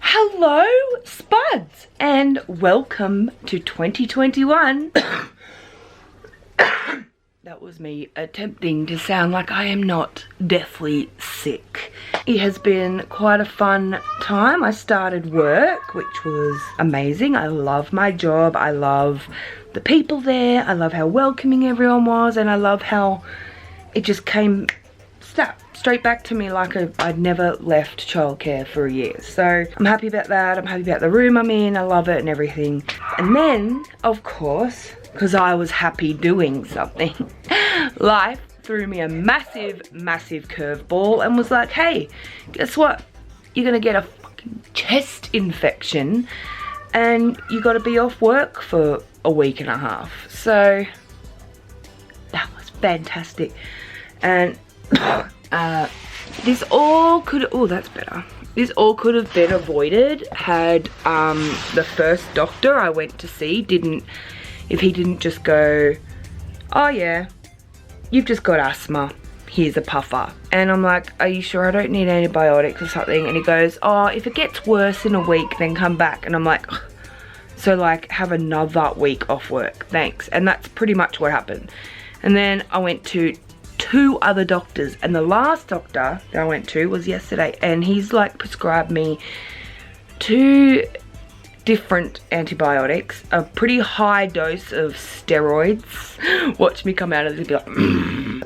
Hello, Spuds, and welcome to 2021. That was me attempting to sound like I am not deathly sick. It has been quite a fun time. I started work, which was amazing. I love my job. I love the people there. I love how welcoming everyone was, and I love how it just came straight back to me like I'd never left childcare for a year. So I'm happy about that. I'm happy about the room I'm in. I love it and everything. And then, of course, because I was happy doing something, life threw me a massive curveball and was like, hey, guess what? You're gonna get a fucking chest infection and you gotta be off work for a week and a half. So that was fantastic. And this all could, oh, that's better. This all could have been avoided had the first doctor I went to see if he didn't just go, oh yeah, you've just got asthma, here's a puffer. And I'm like, are you sure I don't need antibiotics or something? And he goes, oh, if it gets worse in a week, then come back. And I'm like, ugh. So like, have another week off work, thanks. And that's pretty much what happened. And then I went to 2 other doctors, and the last doctor that I went to was yesterday, and he's like prescribed me 2 different antibiotics, a pretty high dose of steroids. Watch me come out of this and be like,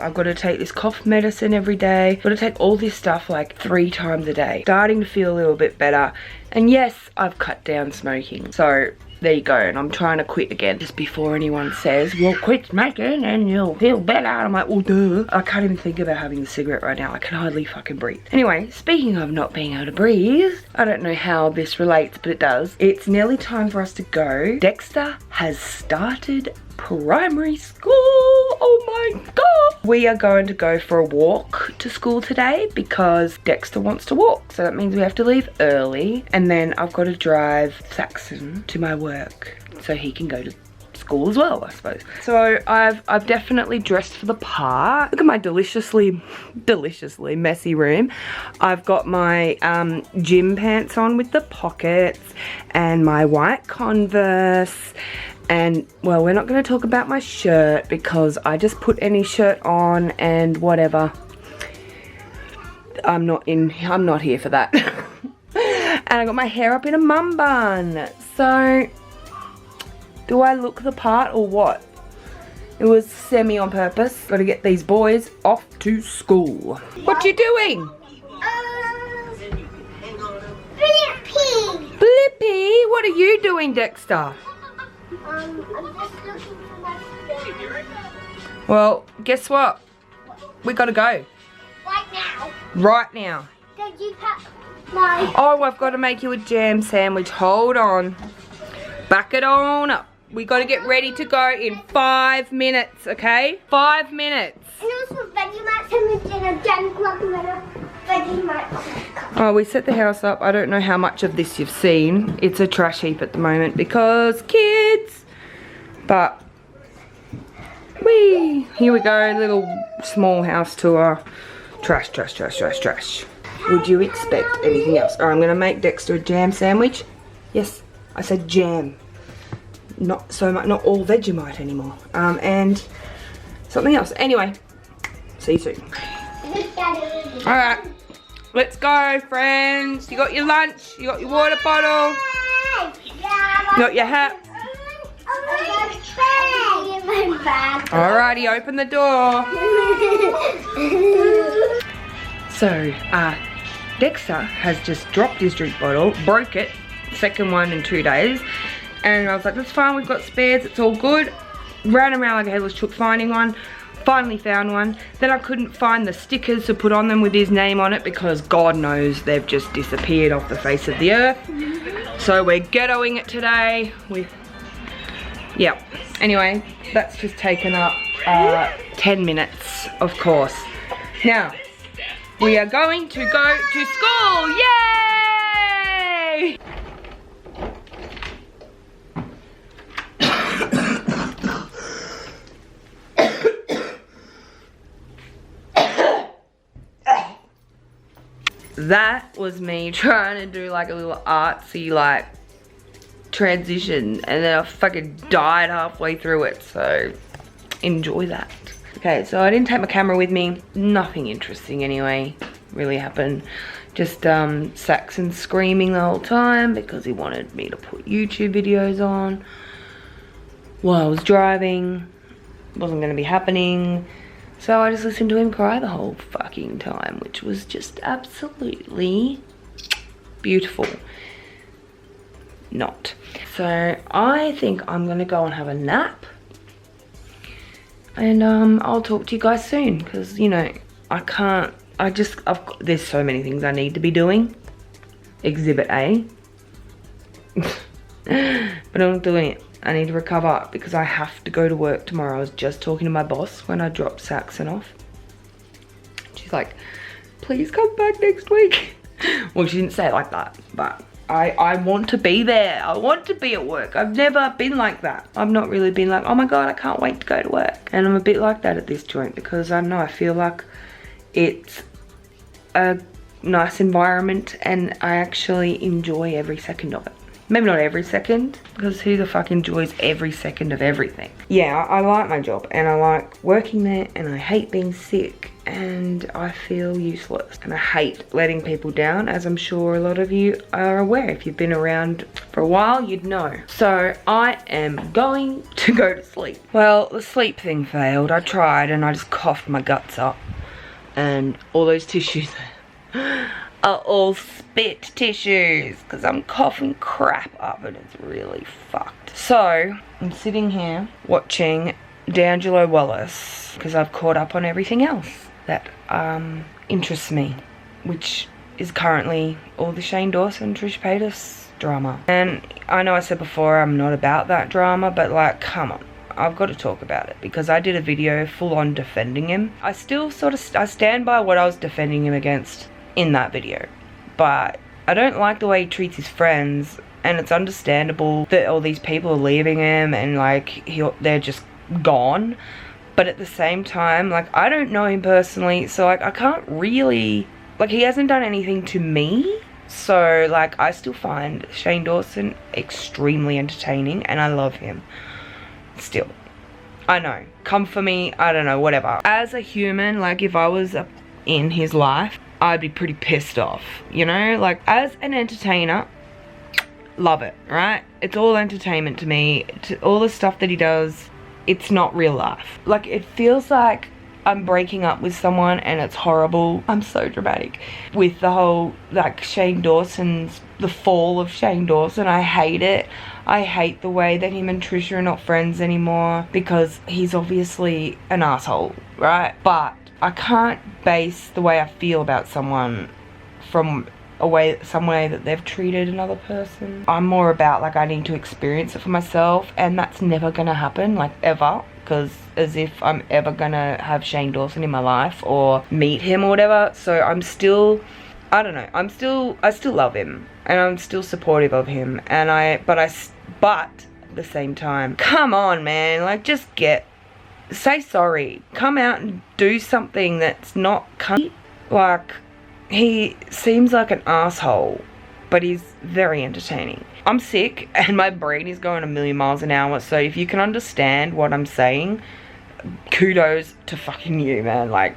I've got to take this cough medicine every day. I've got to take all this stuff like 3 times a day. Starting to feel a little bit better. And yes, I've cut down smoking. So there you go, and I'm trying to quit again just before anyone says, well, quit smoking and you'll feel better. I'm like, well, duh. I can't even think about having a cigarette right now. I can hardly fucking breathe. Anyway, speaking of not being able to breathe, I don't know how this relates, but it does. It's nearly time for us to go. Dexter has started primary school. Oh my god. We are going to go for a walk to school today because Dexter wants to walk. So that means we have to leave early, and then I've got to drive Saxon to my work so he can go to school as well, I suppose. So I've definitely dressed for the part. Look at my deliciously messy room. I've got my gym pants on with the pockets and my white Converse. And, well, we're not going to talk about my shirt because I just put any shirt on and whatever. I'm not here for that. And I got my hair up in a mum bun. So, do I look the part or what? It was semi on purpose. Got to get these boys off to school. What you doing? Blippi, what are you doing, Dexter? I'm just looking for my spare. Well, guess what? We gotta go. Right now. Right now. Did you pack my... Oh, I've got to make you a jam sandwich. Hold on. Back it on up. We gotta get ready to go in 5 minutes, okay? 5 minutes. And also Vegemite sandwich and a jam club and a Vegemite. Oh, we set the house up. I don't know how much of this you've seen. It's a trash heap at the moment because kids. But here we go, little small house tour. Trash. Would you expect anything else? Alright, I'm gonna make Dexter a jam sandwich. Yes, I said jam. Not so much, not all Vegemite anymore. And something else. Anyway, see you soon. Alright. Let's go, friends. You got your lunch, you got your water bottle, you got your hat. Alrighty, open the door. So, Dexter has just dropped his drink bottle, broke it, second one in 2 days. And I was like, that's fine, we've got spares, it's all good. Ran around like a headless chook finding one. Finally found one. Then I couldn't find the stickers to put on them with his name on it because God knows they've just disappeared off the face of the earth. So we're ghettoing it today with, yeah. Anyway, that's just taken up 10 minutes, of course. Now, we are going to go to school, yay! that was me trying to do like a little artsy like transition, and then I fucking died halfway through it, so enjoy that. Okay, so I didn't take my camera with me. Nothing interesting anyway really happened. Just Saxon screaming the whole time because he wanted me to put YouTube videos on while I was driving. Wasn't going to be happening. So I just listened to him cry the whole fucking time, which was just absolutely beautiful. Not. So I think I'm going to go and have a nap. And I'll talk to you guys soon, because, you know, there's so many things I need to be doing. Exhibit A. But I'm not doing it. I need to recover because I have to go to work tomorrow. I was just talking to my boss when I dropped Saxon off. She's like, please come back next week. Well, she didn't say it like that, but I want to be there. I want to be at work. I've never been like that. I've not really been like, oh my God, I can't wait to go to work. And I'm a bit like that at this joint because I don't know, I feel like it's a nice environment and I actually enjoy every second of it. Maybe not every second, because who the fuck enjoys every second of everything? Yeah, I like my job and I like working there, and I hate being sick and I feel useless. And I hate letting people down, as I'm sure a lot of you are aware. If you've been around for a while, you'd know. So I am going to go to sleep. Well, the sleep thing failed. I tried and I just coughed my guts up. And all those tissues are all spit tissues because I'm coughing crap up and it's really fucked. So I'm sitting here watching D'Angelo Wallace because I've caught up on everything else that interests me, which is currently all the Cheyanne Dawson, Trisha Paytas drama. And I know I said before I'm not about that drama, but like, come on. I've got to talk about it because I did a video full on defending him. I still I stand by what I was defending him against in that video, but I don't like the way he treats his friends, and it's understandable that all these people are leaving him and like they're just gone. But at the same time, like, I don't know him personally, so like I can't really, like, he hasn't done anything to me. So like I still find Cheyanne Dawson extremely entertaining and I love him still. I know, come for me, I don't know, whatever. As a human, like, if I was in his life, I'd be pretty pissed off, you know? Like, as an entertainer, love it, right? It's all entertainment to me. All the stuff that he does, it's not real life. Like, it feels like I'm breaking up with someone and it's horrible. I'm so dramatic with the whole, like, Cheyanne Dawson's, the fall of Cheyanne Dawson. I hate it. I hate the way that him and Trisha are not friends anymore because he's obviously an asshole, right? But I can't base the way I feel about someone from some way that they've treated another person. I'm more about, like, I need to experience it for myself, and that's never gonna happen, like, ever, because as if I'm ever gonna have Cheyanne Dawson in my life or meet him or whatever. So I'm still, I don't know, I still love him and I'm still supportive of him, and but at the same time, come on, man, like, just say sorry, come out and do something that's not cunt. Like, he seems like an asshole, but he's very entertaining. I'm sick and my brain is going a million miles an hour, so if you can understand what I'm saying, kudos to fucking you, man. Like,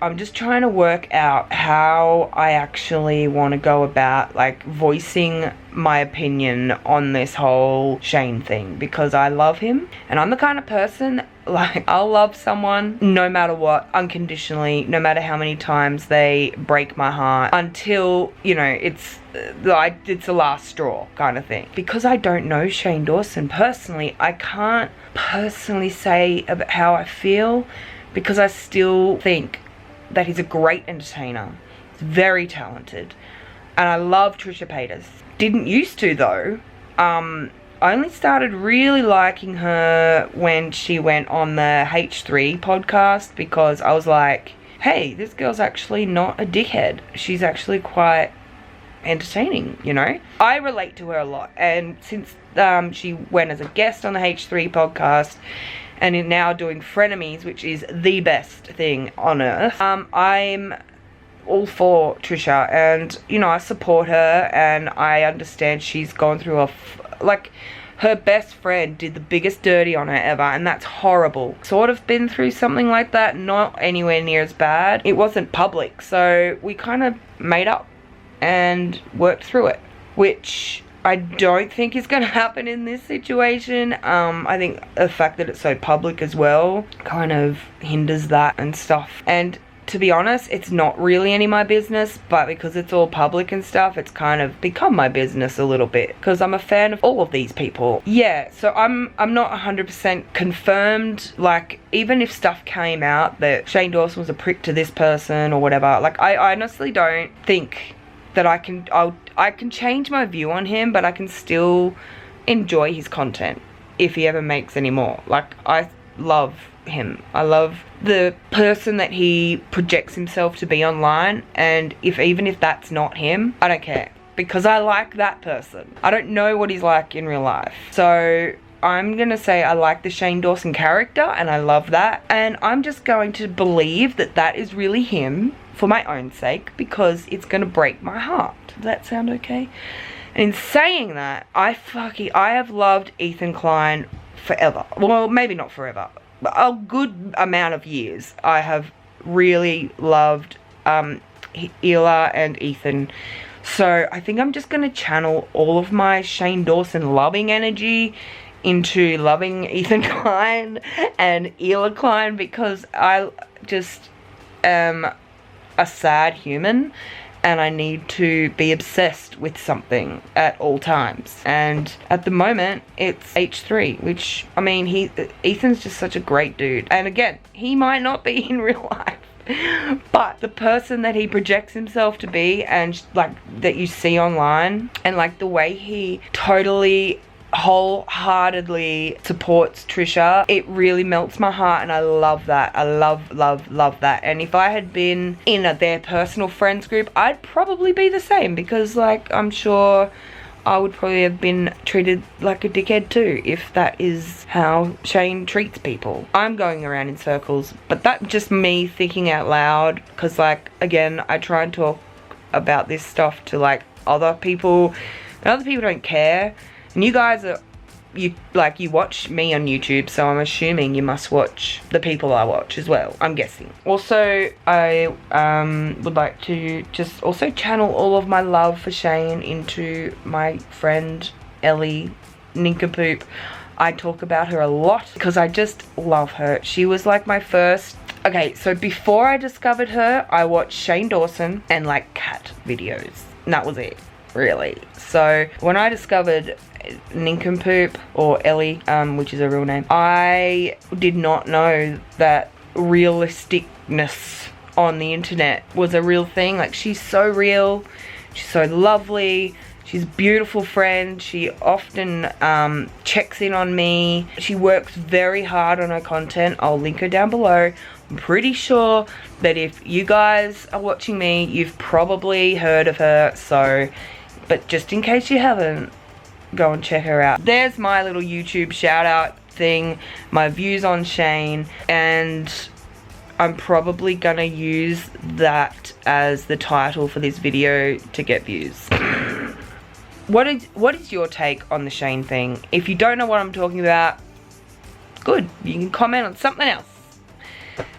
I'm just trying to work out how I actually want to go about, like, voicing my opinion on this whole Cheyanne thing, because I love him and I'm the kind of person, like, I'll love someone no matter what, unconditionally, no matter how many times they break my heart, until, you know, it's the last straw kind of thing. Because I don't know Cheyanne Dawson personally, I can't personally say about how I feel, because I still think that he's a great entertainer. He's very talented. And I love Trisha Paytas. Didn't used to, though. I only started really liking her when she went on the H3 podcast, because I was like, hey, this girl's actually not a dickhead. She's actually quite entertaining, you know? I relate to her a lot. And since she went as a guest on the H3 podcast, and is now doing Frenemies, which is the best thing on earth, I'm all for Trisha, and you know, I support her, and I understand she's gone through like, her best friend did the biggest dirty on her ever, and that's horrible. Sort of been through something like that, not anywhere near as bad. It wasn't public, so we kind of made up and worked through it, which I don't think is going to happen in this situation. I think the fact that it's so public as well kind of hinders that and stuff. And to be honest, it's not really any of my business, but because it's all public and stuff, it's kind of become my business a little bit, because I'm a fan of all of these people. Yeah, so I'm not 100% confirmed. Like, even if stuff came out that Cheyanne Dawson was a prick to this person or whatever, like, I honestly don't think that I can change my view on him, but I can still enjoy his content if he ever makes any more. Like, I love him. I love the person that he projects himself to be online, and even if that's not him, I don't care, because I like that person. I don't know what he's like in real life, so I'm gonna say I like the Cheyanne Dawson character, and I love that, and I'm just going to believe that that is really him for my own sake, because it's gonna break my heart. Does that sound okay? And in saying that, I have loved Ethan Klein forever. Well, maybe not forever, but a good amount of years. I have really loved Ela and Ethan. So I think I'm just going to channel all of my Cheyanne Dawson loving energy into loving Ethan Klein and Ela Klein, because I just am a sad human, and I need to be obsessed with something at all times. And at the moment, it's H3, which, I mean, Ethan's just such a great dude. And again, he might not be in real life, but the person that he projects himself to be, and like that you see online, and like the way he totally wholeheartedly supports Trisha, it really melts my heart, and I love that. I love that. And if I had been in their personal friends group, I'd probably be the same, because like, I'm sure I would probably have been treated like a dickhead too, if that is how Cheyanne treats people. I'm going around in circles, but that's just me thinking out loud, because like, again, I try and talk about this stuff to like other people, and other people don't care. And you guys you watch me on YouTube, so I'm assuming you must watch the people I watch as well, I'm guessing. Also, I would like to just also channel all of my love for Cheyanne into my friend Ellie Nincompoop. I talk about her a lot because I just love her. She was like my first... Okay, so before I discovered her, I watched Cheyanne Dawson and like cat videos, and that was it, really. So when I discovered Nincompoop, or Ellie, which is her real name, I did not know that realisticness on the internet was a real thing. Like, she's so real, she's so lovely, she's a beautiful friend, she often checks in on me, she works very hard on her content. I'll link her down below. I'm pretty sure that if you guys are watching me, you've probably heard of her, so, but just in case you haven't, go and check her out. There's my little YouTube shout out thing, my views on Cheyanne, and I'm probably gonna use that as the title for this video to get views. What is your take on the Cheyanne thing? If you don't know what I'm talking about, good, you can comment on something else.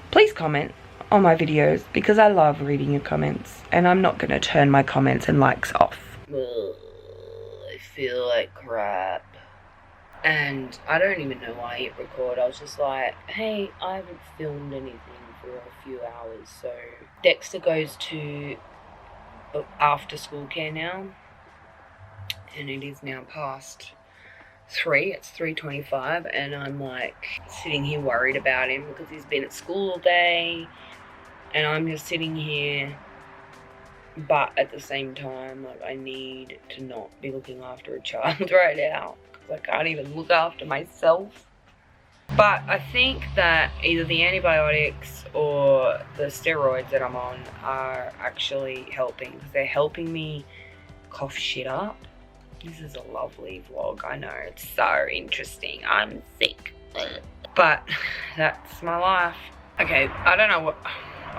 Please comment on my videos, because I love reading your comments, and I'm not gonna turn my comments and likes off. I feel like crap, and I don't even know why I hit record. I was just like, hey, I haven't filmed anything for a few hours. So Dexter goes to after school care now, and it is now past 3, it's 3:25, and I'm like sitting here worried about him because he's been at school all day, and I'm just sitting here. But at the same time, like, I need to not be looking after a child right now, because I can't even look after myself. But I think that either the antibiotics or the steroids that I'm on are actually helping, because they're helping me cough shit up. This is a lovely vlog, I know, it's so interesting. I'm sick, but that's my life. Okay, I don't know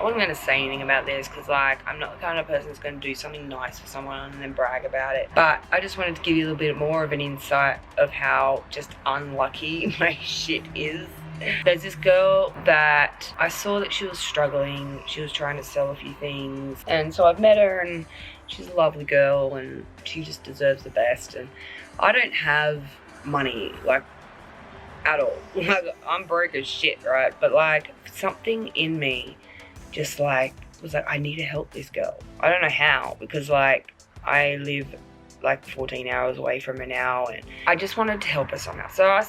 I wasn't going to say anything about this because, like, I'm not the kind of person that's going to do something nice for someone and then brag about it. But I just wanted to give you a little bit more of an insight of how just unlucky my shit is. There's this girl that I saw that she was struggling. She was trying to sell a few things. And so I've met her, and she's a lovely girl, and she just deserves the best. And I don't have money, like, at all. Like, I'm broke as shit, right? But, like, something in me just, like, was like, I need to help this girl. I don't know how, because, like, I live, like, 14 hours away from her now, and I just wanted to help her somehow. So I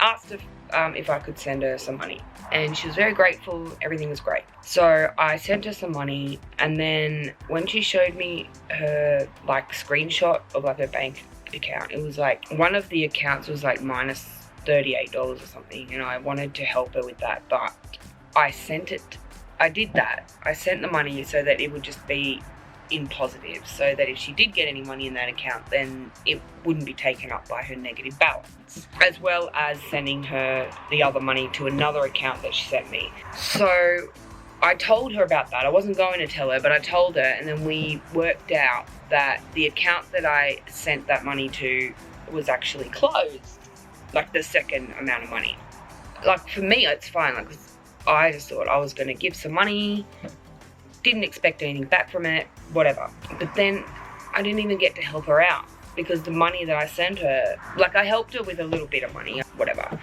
asked if I could send her some money, and she was very grateful. Everything was great. So I sent her some money, and then when she showed me her, like, screenshot of, like, her bank account, it was like one of the accounts was like minus $38 or something, and I wanted to help her with that, but I did that. I sent the money so that it would just be in positive, so that if she did get any money in that account, then it wouldn't be taken up by her negative balance, as well as sending her the other money to another account that she sent me. So I told her about that. I wasn't going to tell her, but I told her, and then we worked out that the account that I sent that money to was actually closed, like the second amount of money. Like, for me, it's fine. Like, I just thought I was going to give some money, didn't expect anything back from it, whatever. But then I didn't even get to help her out, because the money that I sent her, like, I helped her with a little bit of money, whatever.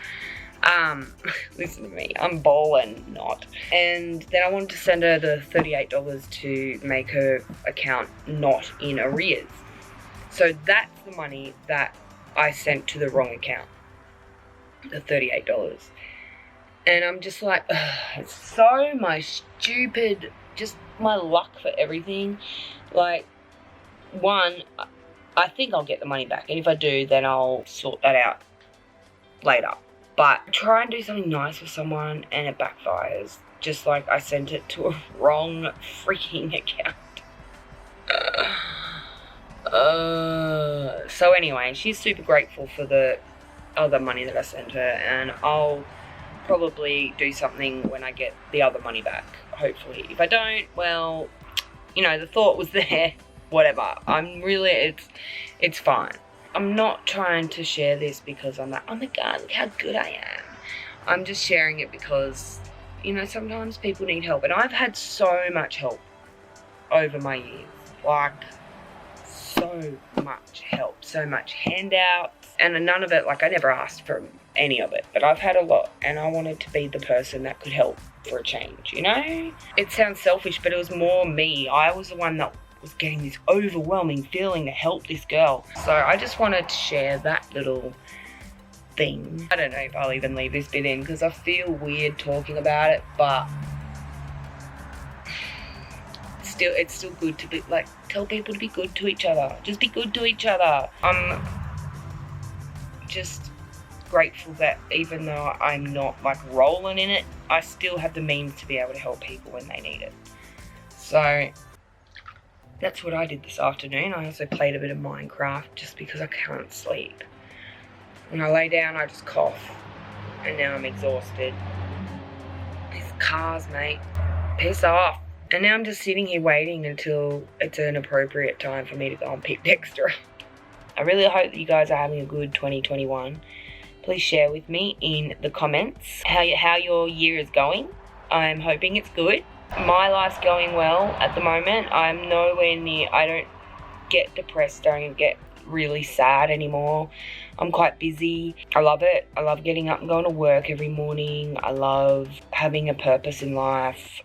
Listen to me, I'm balling not. And then I wanted to send her the $38 to make her account not in arrears. So that's the money that I sent to the wrong account, the $38. And I'm just like, it's so my stupid, just my luck for everything. Like, one, I think I'll get the money back, and if I do, then I'll sort that out later. But try and do something nice for someone and it backfires. Just like I sent it to a wrong freaking account. So anyway, she's super grateful for the other money that I sent her, and I'll probably do something when I get the other money back, hopefully. If I don't, well, you know, the thought was there, whatever. It's fine. I'm not trying to share this because I'm like, oh my God, look how good I am. I'm just sharing it because, you know, sometimes people need help. And I've had so much help over my years. Like, so much help, so much handouts. And none of it, like, I never asked for any of it. But I've had a lot, and I wanted to be the person that could help for a change, you know? It sounds selfish, but it was more me. I was the one that was getting this overwhelming feeling to help this girl. So I just wanted to share that little thing. I don't know if I'll even leave this bit in because I feel weird talking about it, but it's still good to be, like, tell people to be good to each other. Just be good to each other. I'm just grateful that even though I'm not, like, rolling in it, I still have the means to be able to help people when they need it. So that's what I did this afternoon. I also played a bit of Minecraft just because I can't sleep. When I lay down, I just cough. And now I'm exhausted. These cars, mate. Piss off. And now I'm just sitting here waiting until it's an appropriate time for me to go and pick Dexter up. I really hope that you guys are having a good 2021. Please share with me in the comments how your year is going. I'm hoping it's good. My life's going well at the moment. I'm nowhere near, I don't get depressed, I don't get really sad anymore. I'm quite busy. I love it. I love getting up and going to work every morning. I love having a purpose in life.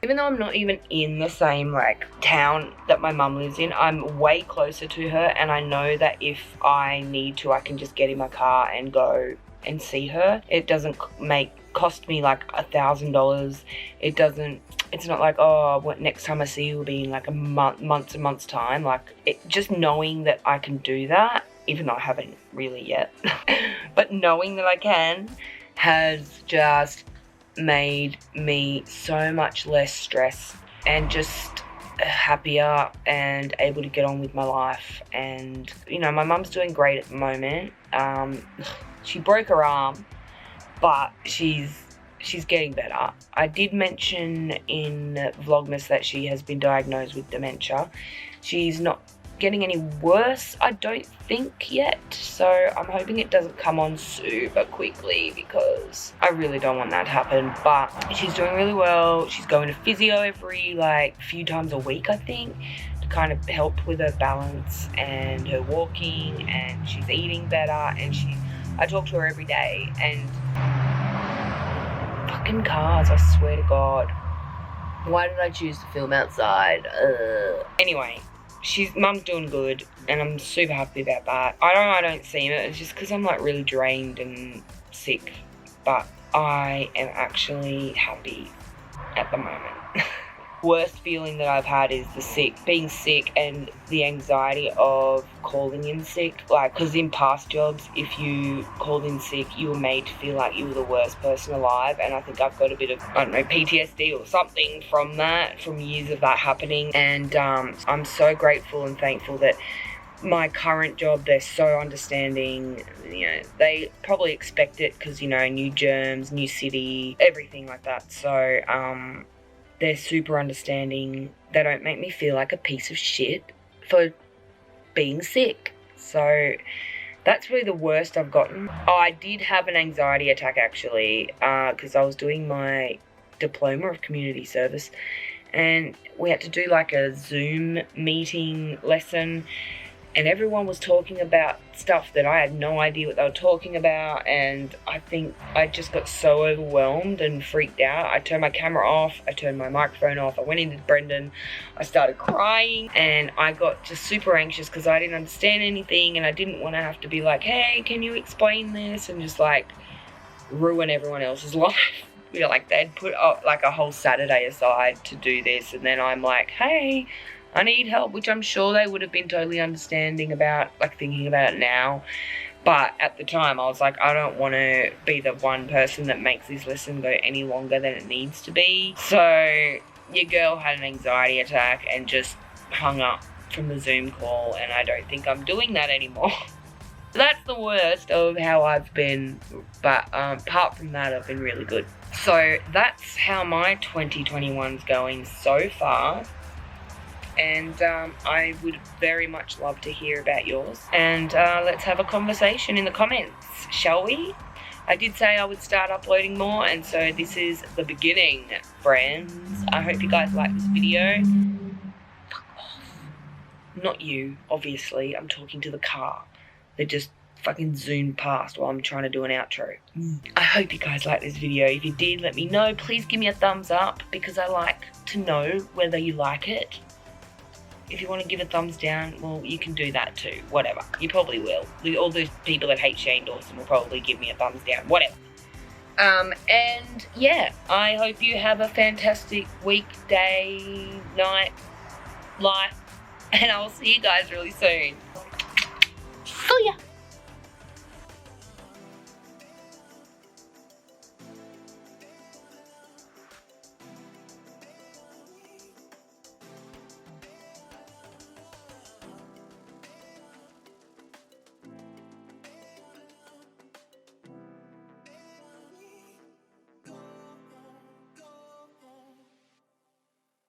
Even though I'm not even in the same, like, town that my mum lives in, I'm way closer to her, and I know that if I need to, I can just get in my car and go and see her. It doesn't cost me like $1,000. It's not like, oh, what next time I see you will be in like a months and months time. Like, just knowing that I can do that, even though I haven't really yet, but knowing that I can has just made me so much less stressed and just happier and able to get on with my life. And, you know, my mum's doing great at the moment. She broke her arm, but she's she's getting better. I did mention in Vlogmas that she has been diagnosed with dementia. She's not getting any worse, I don't think, yet, so I'm hoping it doesn't come on super quickly because I really don't want that to happen. But she's doing really well. She's going to physio every few times a week, I think, to kind of help with her balance and her walking, and she's eating better, and I talk to her every day. And fucking cars, I swear to God, why did I choose to film outside? Anyway, mum's doing good, and I'm super happy about that. I don't seem it. It's just because I'm really drained and sick, but I am actually happy at the moment. Worst feeling that I've had is being sick and the anxiety of calling in sick. Because in past jobs, if you called in sick, you were made to feel like you were the worst person alive. And I think I've got a bit of, PTSD or something from years of that happening. And I'm so grateful and thankful that my current job, they're so understanding. They probably expect it because, new germs, new city, everything like that. So, they're super understanding. They don't make me feel like a piece of shit for being sick. So that's really the worst I've gotten. I did have an anxiety attack actually, because I was doing my diploma of community service, and we had to do a Zoom meeting lesson, and everyone was talking about stuff that I had no idea what they were talking about, and I think I just got so overwhelmed and freaked out. I turned my camera off, I turned my microphone off, I went into Brendan, I started crying, and I got just super anxious because I didn't understand anything, and I didn't want to have to be like, hey, can you explain this, and just ruin everyone else's life. They'd put a whole Saturday aside to do this, and then I'm like, hey, I need help, which I'm sure they would have been totally understanding about, thinking about it now. But at the time, I was like, I don't want to be the one person that makes this lesson go any longer than it needs to be. So your girl had an anxiety attack and just hung up from the Zoom call, and I don't think I'm doing that anymore. That's the worst of how I've been, but apart from that, I've been really good. So that's how my 2021's going so far. And I would very much love to hear about yours. And let's have a conversation in the comments, shall we? I did say I would start uploading more, and so this is the beginning, friends. I hope you guys like this video. Fuck off. Not you, obviously. I'm talking to the car. They just fucking zoomed past while I'm trying to do an outro. I hope you guys like this video. If you did, let me know. Please give me a thumbs up, because I like to know whether you like it. If you want to give a thumbs down, well, you can do that too. Whatever. You probably will. All those people that hate Cheyanne Dawson will probably give me a thumbs down. Whatever. And yeah, I hope you have a fantastic week, day, night, life. And I will see you guys really soon. See ya.